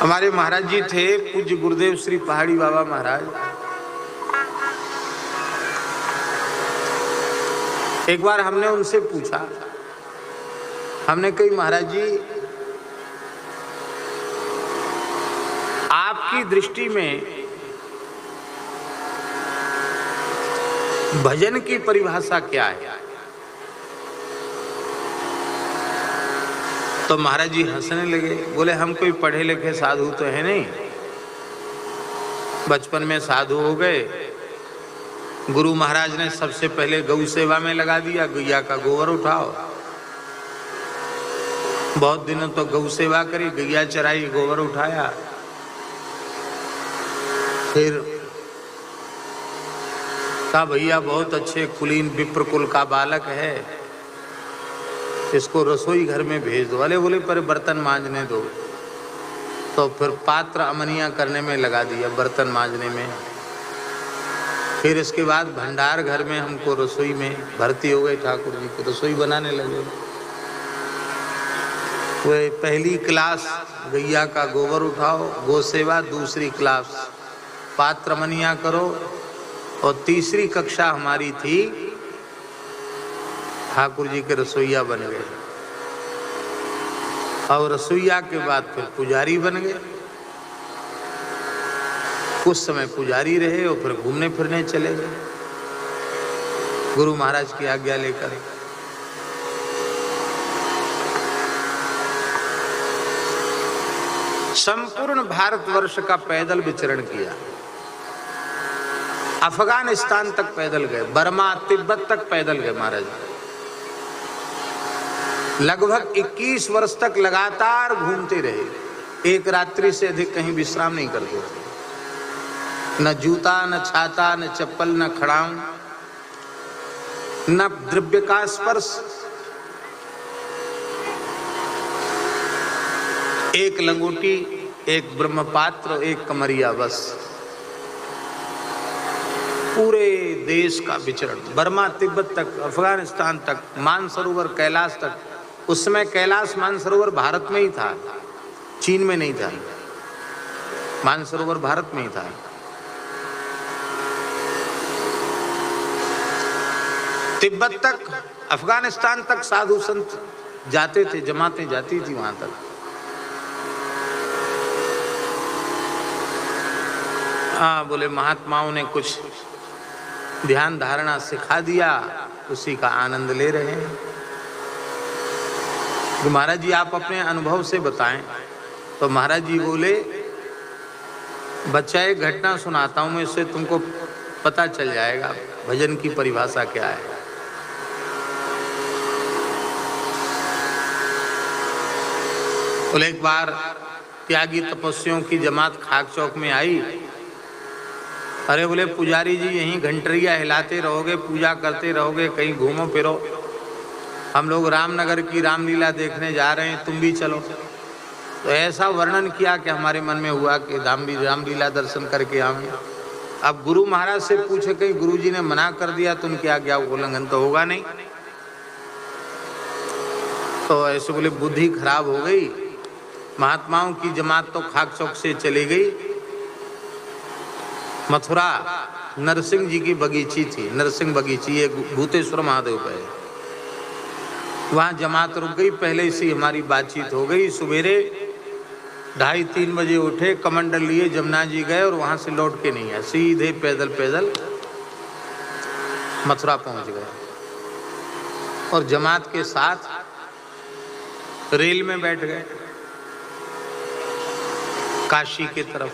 हमारे महाराज जी थे पूज्य गुरुदेव श्री पहाड़ी बाबा महाराज। एक बार हमने उनसे पूछा, हमने कही महाराज जी आपकी दृष्टि में भजन की परिभाषा क्या है? तो महाराज जी हंसने लगे, बोले हम कोई पढ़े लिखे साधु तो है नहीं, बचपन में साधु हो गए। गुरु महाराज ने सबसे पहले गौ सेवा में लगा दिया, गैया का गोबर उठाओ। बहुत दिनों तो गौ सेवा करी, गैया चराई, गोबर उठाया। फिर कहा भैया बहुत अच्छे कुलीन विप्र कुल का बालक है, इसको रसोई घर में भेज दो। वाले बोले पर बर्तन मांजने दो। तो फिर पात्र अमनिया करने में लगा दिया, बर्तन मांजने में। फिर इसके बाद भंडार घर में हमको रसोई में भर्ती हो गए, ठाकुर जी को रसोई बनाने लगे। वे पहली क्लास गैया का गोबर उठाओ, गो सेवा, दूसरी क्लास पात्र अमनिया करो, और तीसरी कक्षा हमारी थी ठाकुर जी के रसोईया बन गए। और रसोईया के बाद फिर पुजारी बन गए। कुछ समय पुजारी रहे और फिर घूमने फिरने चले गए गुरु महाराज की आज्ञा लेकर। संपूर्ण भारतवर्ष का पैदल विचरण किया। अफगानिस्तान तक पैदल गए, बर्मा तिब्बत तक पैदल गए महाराज। लगभग 21 वर्ष तक लगातार घूमते रहे, एक रात्रि से अधिक कहीं विश्राम नहीं करते थे। न जूता, न छाता, न चप्पल, न खड़ाऊं, न द्रव्य का स्पर्श। एक लंगोटी, एक ब्रह्मपात्र, एक कमरिया, बस पूरे देश का विचरण, बर्मा तिब्बत तक, अफगानिस्तान तक, मानसरोवर कैलाश तक। उस समय कैलाश मानसरोवर भारत में ही था, चीन में नहीं था। मानसरोवर भारत में ही था। तिब्बत तक, अफगानिस्तान तक साधु संत जाते थे, जमातें जाती थी वहां तक। बोले महात्माओं ने कुछ ध्यान धारणा सिखा दिया, उसी का आनंद ले रहे हैं। तो महाराज जी आप अपने अनुभव से बताएं। तो महाराज जी बोले बच्चा एक घटना सुनाता हूं मैं, इससे तुमको पता चल जाएगा भजन की परिभाषा क्या है। बोले एक बार त्यागी तपस्वियों की जमात खाक चौक में आई। अरे बोले पुजारी जी यहीं घंटरिया हिलाते रहोगे, पूजा करते रहोगे, कहीं घूमो फिरो, हम लोग रामनगर की रामलीला देखने जा रहे हैं, तुम भी चलो। तो ऐसा वर्णन किया कि हमारे मन में हुआ कि रामलीला दर्शन करके आएंगे। अब गुरु महाराज से पूछे, कहीं गुरु जी ने मना कर दिया तो उनकी आज्ञा उल्लंघन तो होगा नहीं। तो ऐसे बोले बुद्धि खराब हो गई। महात्माओं की जमात तो खाक चौक से चली गई। मथुरा नरसिंह जी की बगीची थी, नरसिंह बगीची, ये भूतेश्वर महादेव पे। वहाँ जमात रुक गई, पहले से हमारी बातचीत हो गई। सवेरे 2:30-3 बजे उठे, कमंडल लिए जमुना जी गए और वहाँ से लौट के नहीं आए, सीधे पैदल पैदल मथुरा पहुँच गए। और जमात के साथ रेल में बैठ गए काशी की तरफ।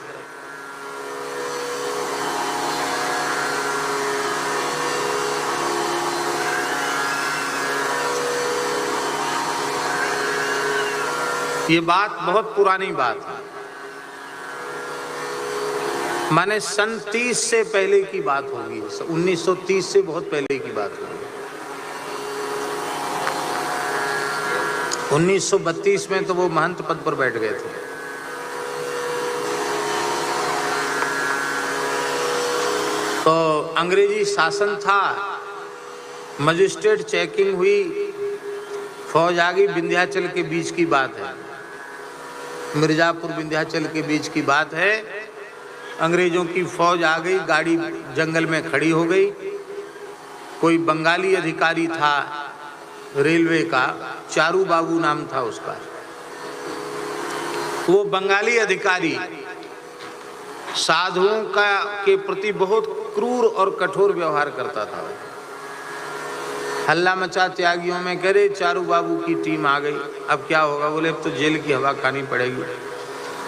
ये बात बहुत पुरानी बात है, माने सन 30 से पहले की बात होगी, 1930 से बहुत पहले की बात होगी। 1932 में तो वो महंत पद पर बैठ गए थे। तो अंग्रेजी शासन था, मजिस्ट्रेट चेकिंग हुई, फौज आ गई। विंध्याचल के बीच की बात है। मिर्जापुर विंध्याचल के बीच की बात है। अंग्रेजों की फौज आ गई, गाड़ी जंगल में खड़ी हो गई। कोई बंगाली अधिकारी था रेलवे का, चारू बाबू नाम था उसका। वो बंगाली अधिकारी साधुओं का के प्रति बहुत क्रूर और कठोर व्यवहार करता था। हल्ला मचा त्यागियों में, करे चारू बाबू की टीम आ गई, अब क्या होगा? बोले अब तो जेल की हवा खानी पड़ेगी।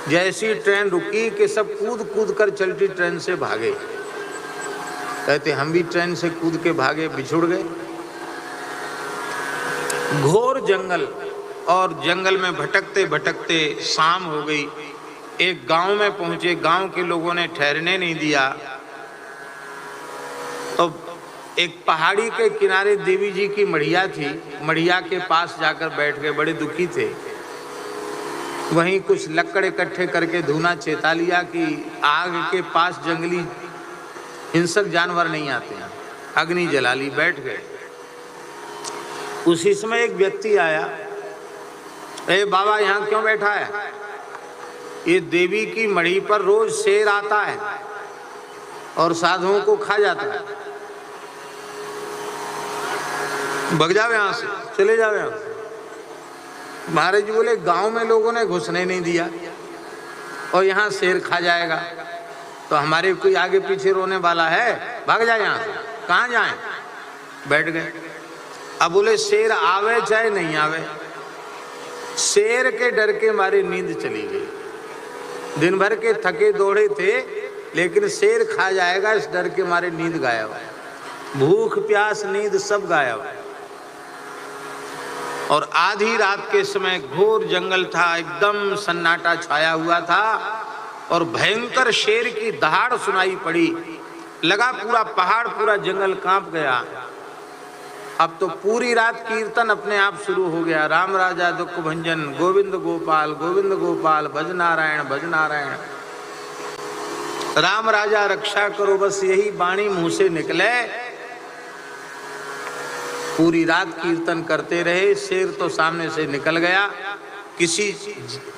जैसी ट्रेन रुकी कि सब कूद कूद कर चलती ट्रेन से भागे। कहते हम भी ट्रेन से कूद के भागे, बिछुड़ गए। घोर जंगल, और जंगल में भटकते भटकते शाम हो गई। एक गांव में पहुंचे, गांव के लोगों ने ठहरने नहीं दिया। तो एक पहाड़ी के किनारे देवी जी की मढ़िया थी, मढ़िया के पास जाकर बैठ गए, बड़े दुखी थे। वहीं कुछ लक्कड़ इकट्ठे करके धूना चेता लिया कि आग के पास जंगली हिंसक जानवर नहीं आते हैं। अग्नि जला ली, बैठ गए। उसी समय एक व्यक्ति आया, ए बाबा यहाँ क्यों बैठा है? ये देवी की मढ़ी पर रोज शेर आता है और साधुओं को खा जाता है। भग जाओ यहाँ से, चले जाओ यहाँ से। महाराज जी बोले गांव में लोगों ने घुसने नहीं दिया और यहाँ शेर खा जाएगा तो हमारे कोई आगे पीछे रोने वाला है? भाग जाए यहाँ से। कहाँ जाए? बैठ गए। अब बोले शेर आवे चाहे नहीं आवे, शेर के डर के मारे नींद चली गई। दिन भर के थके दौड़े थे, लेकिन शेर खा जाएगा इस डर के मारे नींद गायब। भूख प्यास नींद सब गायब। और आधी रात के समय घोर जंगल था, एकदम सन्नाटा छाया हुआ था और भयंकर शेर की दहाड़ सुनाई पड़ी। लगा पूरा पहाड़, पूरा जंगल कांप गया। अब तो पूरी रात कीर्तन अपने आप शुरू हो गया। राम राजा दुख भंजन, गोविंद गोपाल गोविंद गोपाल, भज नारायण भज नारायण। राम राजा रक्षा करो, बस यही वाणी मुंह से निकले। पूरी रात कीर्तन करते रहे। शेर तो सामने से निकल गया। किसी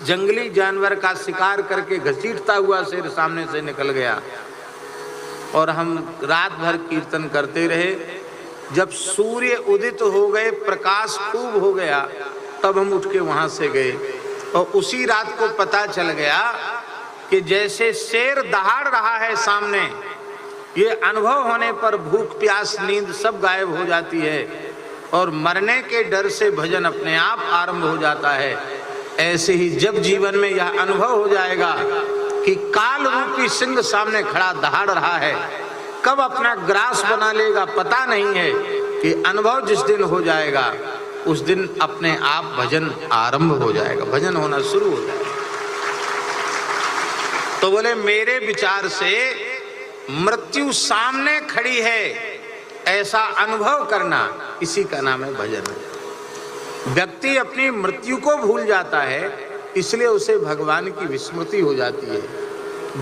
जंगली जानवर का शिकार करके घसीटता हुआ शेर सामने से निकल गया। और हम रात भर कीर्तन करते रहे। जब सूर्य उदित हो गए, प्रकाश खूब हो गया, तब हम उठ के वहां से गए। और उसी रात को पता चल गया कि जैसे शेर दहाड़ रहा है सामने, ये अनुभव होने पर भूख प्यास नींद सब गायब हो जाती है और मरने के डर से भजन अपने आप आरंभ हो जाता है। ऐसे ही जब जीवन में यह अनुभव हो जाएगा कि काल रूपी सिंह सामने खड़ा दहाड़ रहा है, कब अपना ग्रास बना लेगा पता नहीं है, कि अनुभव जिस दिन हो जाएगा उस दिन अपने आप भजन आरंभ हो जाएगा, भजन होना शुरू हो जाएगा। तो बोले मेरे विचार से मृत्यु सामने खड़ी है, ऐसा अनुभव करना, इसी का नाम है भजन। व्यक्ति अपनी मृत्यु को भूल जाता है, इसलिए उसे भगवान की विस्मृति हो जाती है।